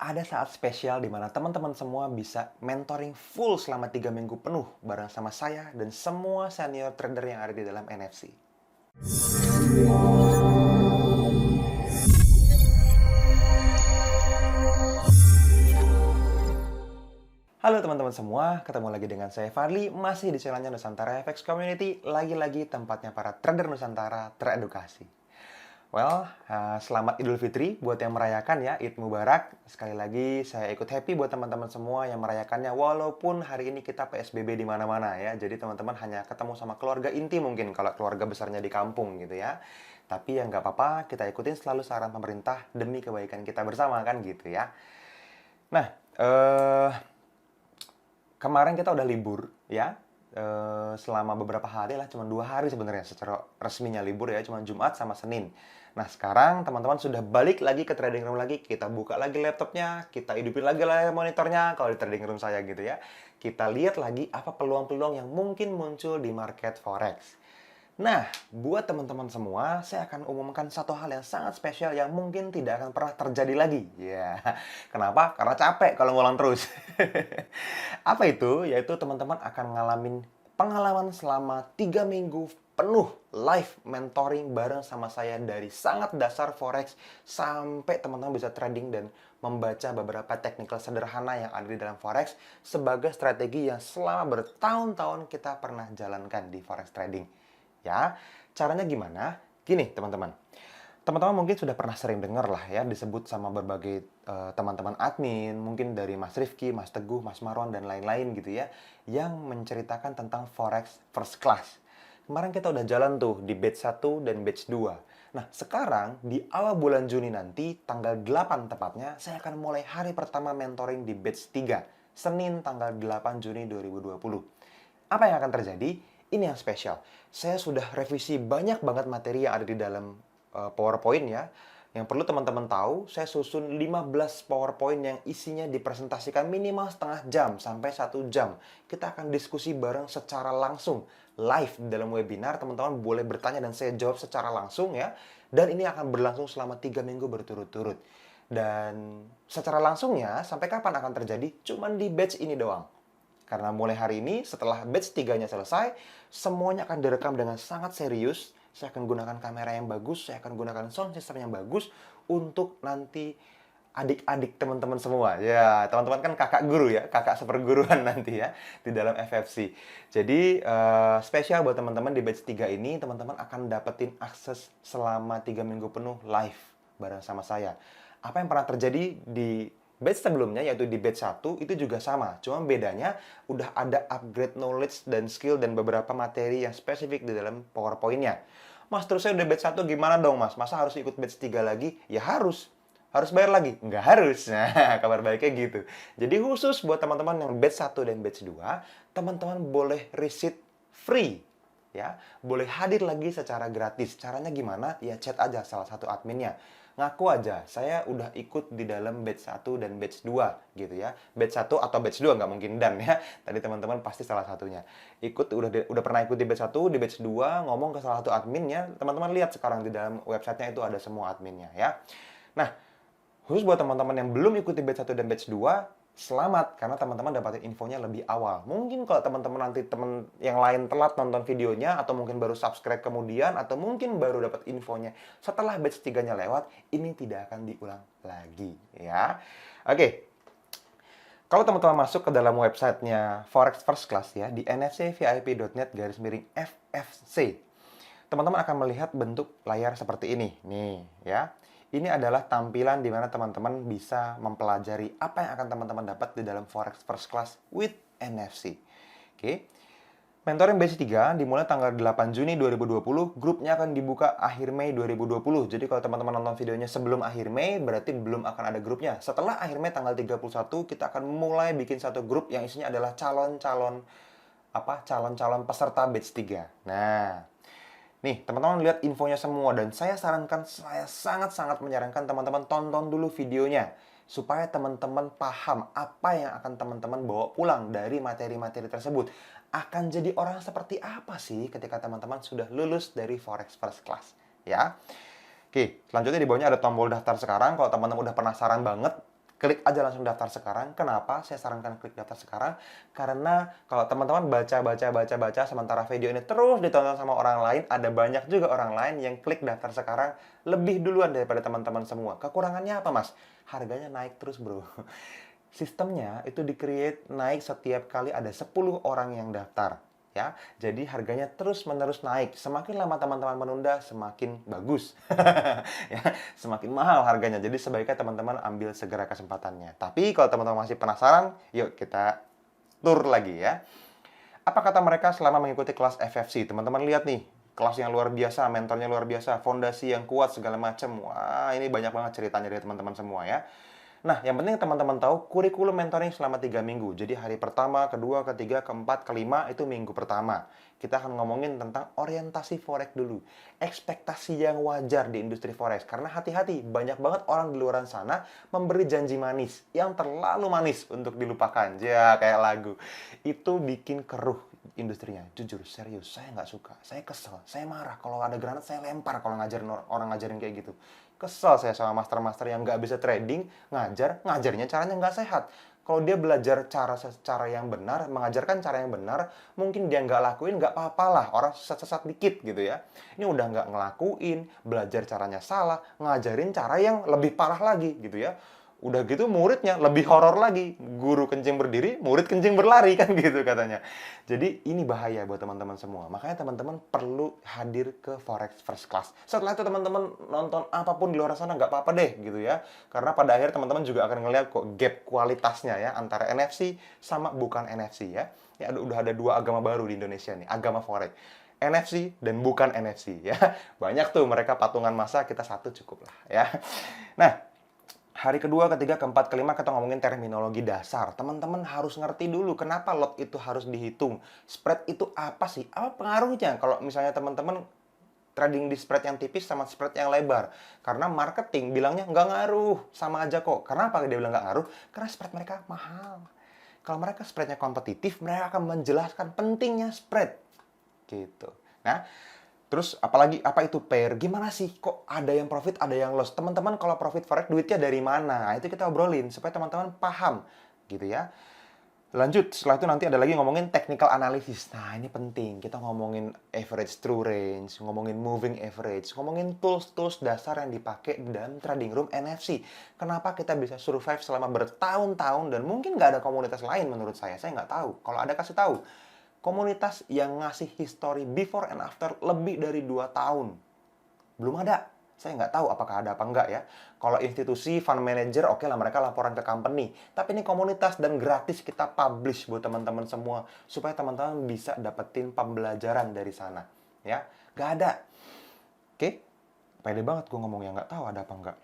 ada saat spesial di mana teman-teman semua bisa mentoring full selama 3 minggu penuh bareng sama saya dan semua senior trader yang ada di dalam NFC. Halo teman-teman semua, ketemu lagi dengan saya Fadli, masih di channelnya Nusantara FX Community, lagi-lagi tempatnya para trader Nusantara teredukasi. Selamat Idul Fitri buat yang merayakan ya, Id Mubarak. Sekali lagi saya ikut happy buat teman-teman semua yang merayakannya, walaupun hari ini kita PSBB di mana-mana ya. Jadi teman-teman hanya ketemu sama keluarga inti mungkin, kalau keluarga besarnya di kampung gitu ya. Tapi ya nggak apa-apa, kita ikutin selalu saran pemerintah demi kebaikan kita bersama kan gitu ya. Nah, kemarin kita udah libur ya, selama beberapa hari lah, cuma 2 hari sebenarnya secara resminya libur ya, cuma Jumat sama Senin. Nah sekarang teman-teman sudah balik lagi ke trading room lagi, kita buka lagi laptopnya, kita hidupin lagi layar monitornya kalau di trading room saya gitu ya. Kita lihat lagi apa peluang-peluang yang mungkin muncul di market forex. Nah, buat teman-teman semua, saya akan umumkan satu hal yang sangat spesial yang mungkin tidak akan pernah terjadi lagi. Ya, kenapa? Karena capek kalau ngulang terus. Apa itu? Yaitu teman-teman akan ngalamin pengalaman selama 3 minggu penuh live mentoring bareng sama saya dari sangat dasar forex sampai teman-teman bisa trading dan membaca beberapa technical sederhana yang ada di dalam forex sebagai strategi yang selama bertahun-tahun kita pernah jalankan di forex trading. Ya, caranya gimana? Gini, teman-teman. Teman-teman mungkin sudah pernah sering dengar lah ya disebut sama berbagai teman-teman admin, mungkin dari Mas Rifki, Mas Teguh, Mas Marwan dan lain-lain gitu ya, yang menceritakan tentang forex first class. Kemarin kita udah jalan tuh di batch 1 dan batch 2. Nah, sekarang di awal bulan Juni nanti, tanggal 8 tepatnya, saya akan mulai hari pertama mentoring di batch 3, Senin tanggal 8 Juni 2020. Apa yang akan terjadi? Ini yang spesial. Saya sudah revisi banyak banget materi yang ada di dalam PowerPoint ya. Yang perlu teman-teman tahu, saya susun 15 PowerPoint yang isinya dipresentasikan minimal setengah jam sampai 1 jam. Kita akan diskusi bareng secara langsung, live dalam webinar. Teman-teman boleh bertanya dan saya jawab secara langsung ya. Dan ini akan berlangsung selama 3 minggu berturut-turut. Dan secara langsungnya, sampai kapan akan terjadi? Cuman di batch ini doang. Karena mulai hari ini, setelah batch 3-nya selesai, semuanya akan direkam dengan sangat serius. Saya akan gunakan kamera yang bagus, saya akan gunakan sound system yang bagus untuk nanti adik-adik teman-teman semua. Ya, teman-teman kan kakak guru ya, kakak seperguruan nanti ya, di dalam FFC. Jadi, spesial buat teman-teman di batch 3 ini, teman-teman akan dapetin akses selama 3 minggu penuh live bareng sama saya. Apa yang pernah terjadi di batch sebelumnya, yaitu di batch 1, itu juga sama. Cuma bedanya, udah ada upgrade knowledge dan skill dan beberapa materi yang spesifik di dalam PowerPoint-nya. Mas, terus saya udah batch 1 gimana dong, Mas? Masa harus ikut batch 3 lagi? Ya harus. Harus bayar lagi? Nggak harus. Nah, kabar baiknya gitu. Jadi khusus buat teman-teman yang batch 1 dan batch 2, teman-teman boleh receipt free. Ya, boleh hadir lagi secara gratis. Caranya gimana? Ya chat aja salah satu adminnya. Ngaku aja, saya udah ikut di dalam batch 1 dan batch 2 gitu ya. Batch 1 atau batch 2 nggak mungkin dan ya. Tadi teman-teman pasti salah satunya. Udah pernah ikut di batch 1, di batch 2, ngomong ke salah satu adminnya. Teman-teman lihat sekarang di dalam websitenya itu ada semua adminnya ya. Nah, khusus buat teman-teman yang belum ikuti batch 1 dan batch 2, selamat karena teman-teman dapatin infonya lebih awal. Mungkin kalau teman-teman nanti teman yang lain telat nonton videonya atau mungkin baru subscribe kemudian atau mungkin baru dapat infonya setelah batch 3-nya lewat, ini tidak akan diulang lagi ya. Oke. Kalau teman-teman masuk ke dalam websitenya Forex First Class ya di nfcvip.net/FFC, teman-teman akan melihat bentuk layar seperti ini. Nih ya. Ini adalah tampilan di mana teman-teman bisa mempelajari apa yang akan teman-teman dapat di dalam Forex First Class with NFC. Oke. Mentoring batch 3 dimulai tanggal 8 Juni 2020, grupnya akan dibuka akhir Mei 2020. Jadi kalau teman-teman nonton videonya sebelum akhir Mei, berarti belum akan ada grupnya. Setelah akhir Mei tanggal 31, kita akan mulai bikin satu grup yang isinya adalah calon-calon peserta batch 3. Nah, nih, teman-teman lihat infonya semua dan saya sangat-sangat menyarankan teman-teman tonton dulu videonya supaya teman-teman paham apa yang akan teman-teman bawa pulang dari materi-materi tersebut. Akan jadi orang seperti apa sih ketika teman-teman sudah lulus dari Forex First Class, ya. Oke, selanjutnya di bawahnya ada tombol daftar sekarang. Kalau teman-teman udah penasaran banget klik aja langsung daftar sekarang. Kenapa saya sarankan klik daftar sekarang? Karena kalau teman-teman baca sementara video ini terus ditonton sama orang lain, ada banyak juga orang lain yang klik daftar sekarang lebih duluan daripada teman-teman semua. Kekurangannya apa, Mas? Harganya naik terus, bro. Sistemnya itu di-create naik setiap kali ada 10 orang yang daftar. Ya, jadi harganya terus-menerus naik. Semakin lama teman-teman menunda, semakin bagus. Ya, semakin mahal harganya. Jadi sebaiknya teman-teman ambil segera kesempatannya. Tapi kalau teman-teman masih penasaran, yuk kita tur lagi ya. Apa kata mereka selama mengikuti kelas FFC? Teman-teman lihat nih, kelas yang luar biasa, mentornya luar biasa, fondasi yang kuat segala macam. Wah, ini banyak banget ceritanya dari teman-teman semua ya. Nah, yang penting teman-teman tahu kurikulum mentoring selama 3 minggu. Jadi hari pertama, kedua, ketiga, keempat, kelima itu minggu pertama. Kita akan ngomongin tentang orientasi forex dulu. Ekspektasi yang wajar di industri forex. Karena hati-hati, banyak banget orang di luar sana memberi janji manis yang terlalu manis untuk dilupakan. Ya, kayak lagu. Itu bikin keruh industrinya. Jujur, serius, saya nggak suka. Saya kesel, saya marah. Kalau ada granat, saya lempar kalau ngajarin orang ngajarin kayak gitu. Kesel saya sama master-master yang nggak bisa trading, ngajarnya caranya nggak sehat. Kalau dia belajar cara yang benar, mengajarkan cara yang benar, mungkin dia nggak lakuin, nggak apa-apa lah. Orang sesat-sesat dikit gitu ya. Ini udah nggak ngelakuin, belajar caranya salah, ngajarin cara yang lebih parah lagi gitu ya. Udah gitu muridnya lebih horor lagi. Guru kencing berdiri, murid kencing berlari kan gitu katanya. Jadi ini bahaya buat teman-teman semua. Makanya teman-teman perlu hadir ke Forex First Class. Setelah itu teman-teman nonton apapun di luar sana nggak apa-apa deh gitu ya. Karena pada akhir teman-teman juga akan ngeliat kok gap kualitasnya ya antara NFC sama bukan NFC ya. Ya udah ada 2 agama baru di Indonesia nih, agama Forex. NFC dan bukan NFC ya. Banyak tuh mereka patungan massa, kita satu cukup lah ya. Nah, hari kedua, ketiga, keempat, kelima kita ngomongin terminologi dasar. Teman-teman harus ngerti dulu kenapa lot itu harus dihitung. Spread itu apa sih? Apa pengaruhnya kalau misalnya teman-teman trading di spread yang tipis sama spread yang lebar? Karena marketing bilangnya nggak ngaruh, sama aja kok. Kenapa dia bilang nggak ngaruh? Karena spread mereka mahal. Kalau mereka spreadnya kompetitif, mereka akan menjelaskan pentingnya spread. Gitu. Nah, terus apalagi apa itu pair? Gimana sih kok ada yang profit, ada yang loss? Teman-teman kalau profit forex duitnya dari mana? Nah, itu kita obrolin supaya teman-teman paham gitu ya. Lanjut, setelah itu nanti ada lagi ngomongin technical analysis. Nah, ini penting. Kita ngomongin average true range, ngomongin moving average, ngomongin tools-tools dasar yang dipakai dalam trading room NFC. Kenapa kita bisa survive selama bertahun-tahun dan mungkin nggak ada komunitas lain menurut saya. Saya nggak tahu. Kalau ada kasih tahu. Komunitas yang ngasih history before and after lebih dari 2 tahun. Belum ada. Saya nggak tahu apakah ada apa enggak ya. Kalau institusi, fund manager, oke lah mereka laporan ke company. Tapi ini komunitas dan gratis kita publish buat teman-teman semua. Supaya teman-teman bisa dapetin pembelajaran dari sana. Ya, nggak ada. Oke, pede banget gue ngomong yang nggak tahu ada apa enggak.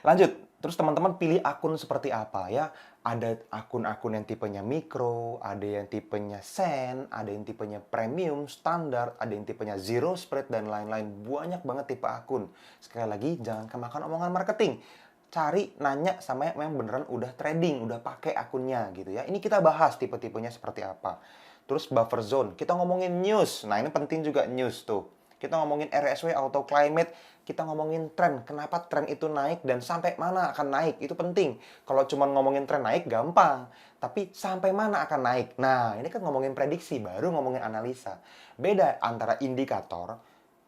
Lanjut, terus teman-teman pilih akun seperti apa ya. Ada akun-akun yang tipenya mikro, ada yang tipenya sen, ada yang tipenya premium, standar, ada yang tipenya zero spread, dan lain-lain. Banyak banget tipe akun. Sekali lagi, jangan kemakan omongan marketing. Cari, nanya sama yang memang beneran udah trading, udah pakai akunnya gitu ya. Ini kita bahas tipe-tipenya seperti apa. Terus buffer zone, kita ngomongin news. Nah, ini penting juga news tuh. Kita ngomongin RSW, auto climate, kita ngomongin tren. Kenapa tren itu naik dan sampai mana akan naik? Itu penting. Kalau cuma ngomongin tren naik, gampang. Tapi sampai mana akan naik? Nah, ini kan ngomongin prediksi, baru ngomongin analisa. Beda antara indikator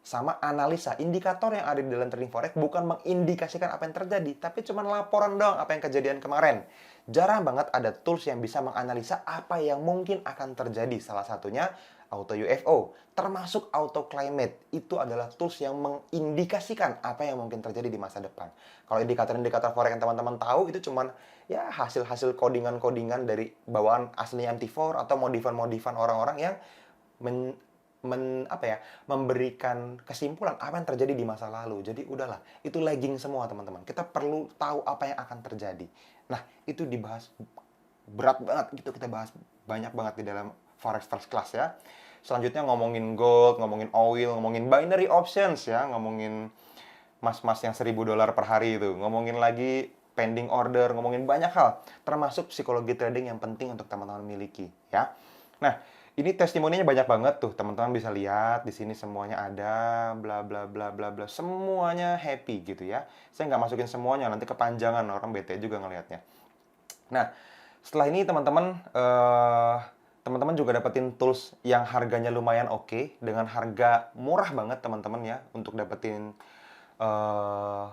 sama analisa. Indikator yang ada di dalam trading forex bukan mengindikasikan apa yang terjadi, tapi cuma laporan doang apa yang kejadian kemarin. Jarang banget ada tools yang bisa menganalisa apa yang mungkin akan terjadi. Salah satunya Auto UFO, termasuk Auto Climate. Itu adalah tools yang mengindikasikan apa yang mungkin terjadi di masa depan. Kalau indikator-indikator forex yang teman-teman tahu itu cuman ya hasil-hasil codingan-codingan dari bawaan aslinya MT4 atau modifan-modifan orang-orang yang memberikan kesimpulan apa yang terjadi di masa lalu. Jadi udahlah, itu lagging semua teman-teman. Kita perlu tahu apa yang akan terjadi. Nah, itu dibahas berat banget gitu, kita bahas banyak banget di dalam Forex First Class ya. Selanjutnya ngomongin gold, ngomongin oil, ngomongin binary options ya, ngomongin mas-mas yang $1.000 per hari itu, ngomongin lagi pending order, ngomongin banyak hal, termasuk psikologi trading yang penting untuk teman-teman miliki ya. Nah, Ini testimoninya banyak banget tuh, teman-teman bisa lihat di sini semuanya ada, bla bla bla bla bla, semuanya happy gitu ya. Saya nggak masukin semuanya, nanti kepanjangan, orang bete juga ngelihatnya. Nah, setelah ini teman-teman juga dapetin tools yang harganya lumayan oke, dengan harga murah banget teman-teman ya, untuk dapetin eh,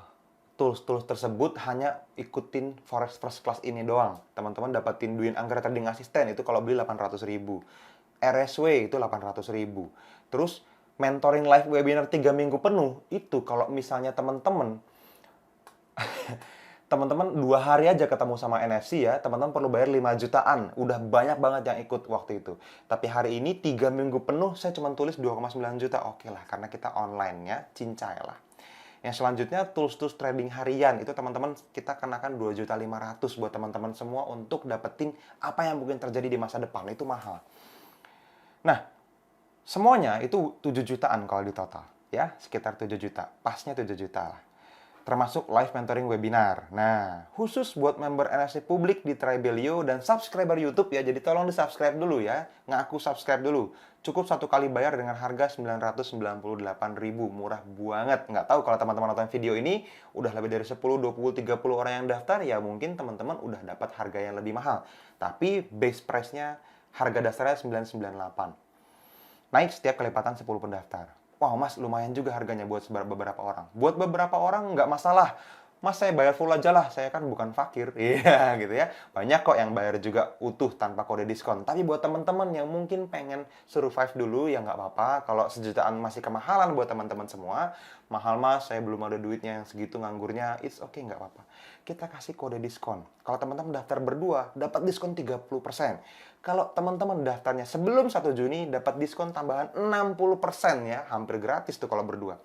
tools-tools tersebut hanya ikutin Forex First Class ini doang. Teman-teman dapetin Duin Anggra Trading Assistant itu kalau beli 800.000. RSW itu 800.000. Terus mentoring live webinar 3 minggu penuh itu kalau misalnya teman-teman 2 hari aja ketemu sama NFC ya, teman-teman perlu bayar 5 jutaan. Udah banyak banget yang ikut waktu itu. Tapi hari ini 3 minggu penuh saya cuma tulis 2,9 juta. Oke lah, karena kita online ya, cincai lah. Yang selanjutnya tools-tools trading harian. Itu teman-teman kita kenakan 2.500.000 buat teman-teman semua untuk dapetin apa yang mungkin terjadi di masa depan. Itu mahal. Nah, semuanya itu 7 jutaan kalau di total. Ya, sekitar 7 juta. Pasnya 7 juta lah. Termasuk live mentoring webinar. Nah, khusus buat member NFC publik di Tribelio dan subscriber YouTube ya. Jadi tolong di-subscribe dulu ya. Ngaku subscribe dulu. Cukup 1 kali bayar dengan harga 998.000. Murah banget. Nggak tahu kalau teman-teman nonton video ini udah lebih dari 10, 20, 30 orang yang daftar, ya mungkin teman-teman udah dapat harga yang lebih mahal. Tapi base price-nya harga dasarnya 998. Naik setiap kelipatan 10 pendaftar. Wow, Mas, lumayan juga harganya buat beberapa orang. Buat beberapa orang nggak masalah. Mas, saya bayar full aja lah, saya kan bukan fakir. Iya, gitu ya. Banyak kok yang bayar juga utuh tanpa kode diskon. Tapi buat teman-teman yang mungkin pengen survive dulu, ya nggak apa-apa. Kalau sejutaan masih kemahalan buat teman-teman semua, mahal Mas, saya belum ada duitnya yang segitu nganggurnya, it's okay, nggak apa-apa. Kita kasih kode diskon. Kalau teman-teman daftar berdua, dapat diskon 30%. Kalau teman-teman daftarnya sebelum 1 Juni, dapat diskon tambahan 60% ya. Hampir gratis tuh kalau berdua.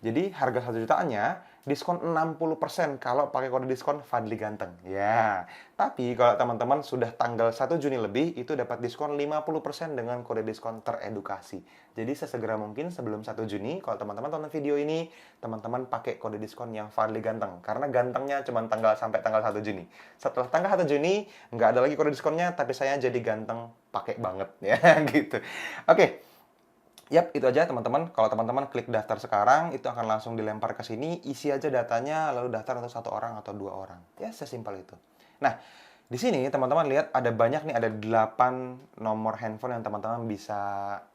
Jadi harga 1 jutaannya diskon 60% kalau pakai kode diskon Fadli Ganteng. Ya. Tapi kalau teman-teman sudah tanggal 1 Juni lebih, itu dapat diskon 50% dengan kode diskon teredukasi. Jadi sesegera mungkin sebelum 1 Juni, kalau teman-teman tonton video ini, teman-teman pakai kode diskon yang Fadli Ganteng. Karena gantengnya cuma sampai tanggal 1 Juni. Setelah tanggal 1 Juni, nggak ada lagi kode diskonnya, tapi saya jadi ganteng pakai banget. Ya, gitu. Oke. Yap, itu aja teman-teman. Kalau teman-teman klik daftar sekarang, itu akan langsung dilempar ke sini. Isi aja datanya, lalu daftar untuk 1 orang atau 2 orang. Ya, sesimpel itu. Nah, di sini teman-teman lihat ada banyak nih, ada 8 nomor handphone yang teman-teman bisa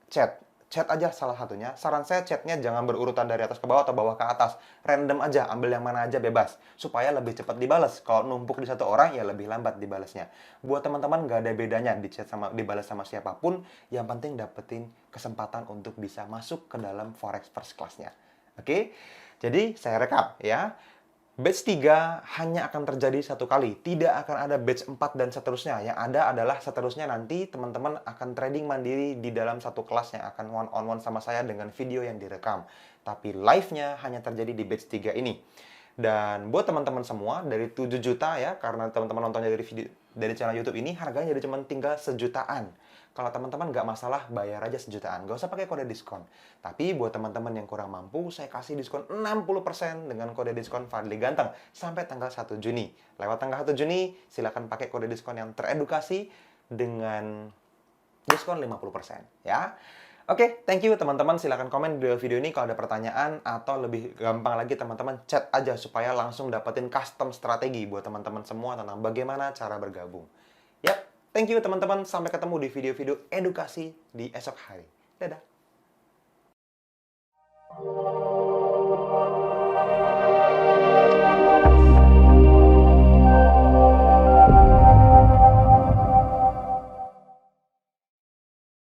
chat. Chat aja salah satunya. Saran saya chatnya jangan berurutan dari atas ke bawah atau bawah ke atas. Random aja, ambil yang mana aja bebas. Supaya lebih cepat dibalas. Kalau numpuk di 1 orang, ya lebih lambat dibalasnya. Buat teman-teman nggak ada bedanya di chat sama dibalas sama siapapun. Yang penting dapetin kesempatan untuk bisa masuk ke dalam Forex First Class-nya. Oke? Jadi saya rekap ya. Batch 3 hanya akan terjadi 1 kali. Tidak akan ada batch 4 dan seterusnya. Yang ada adalah seterusnya nanti teman-teman akan trading mandiri di dalam 1 kelas yang akan one-on-one sama saya dengan video yang direkam. Tapi live-nya hanya terjadi di batch 3 ini. Dan buat teman-teman semua, dari 7 juta ya, karena teman-teman nontonnya dari channel YouTube ini, harganya jadi cuma tinggal sejutaan. Kalau teman-teman nggak masalah, bayar aja sejutaan. Nggak usah pakai kode diskon. Tapi buat teman-teman yang kurang mampu, saya kasih diskon 60% dengan kode diskon Fadli Ganteng sampai tanggal 1 Juni. Lewat tanggal 1 Juni, silakan pakai kode diskon yang teredukasi dengan diskon 50%. Ya. Oke, thank you teman-teman. Silakan komen di video ini kalau ada pertanyaan, atau lebih gampang lagi teman-teman chat aja supaya langsung dapetin custom strategi buat teman-teman semua tentang bagaimana cara bergabung. Yap. Thank you teman-teman, sampai ketemu di video-video edukasi di esok hari. Dadah!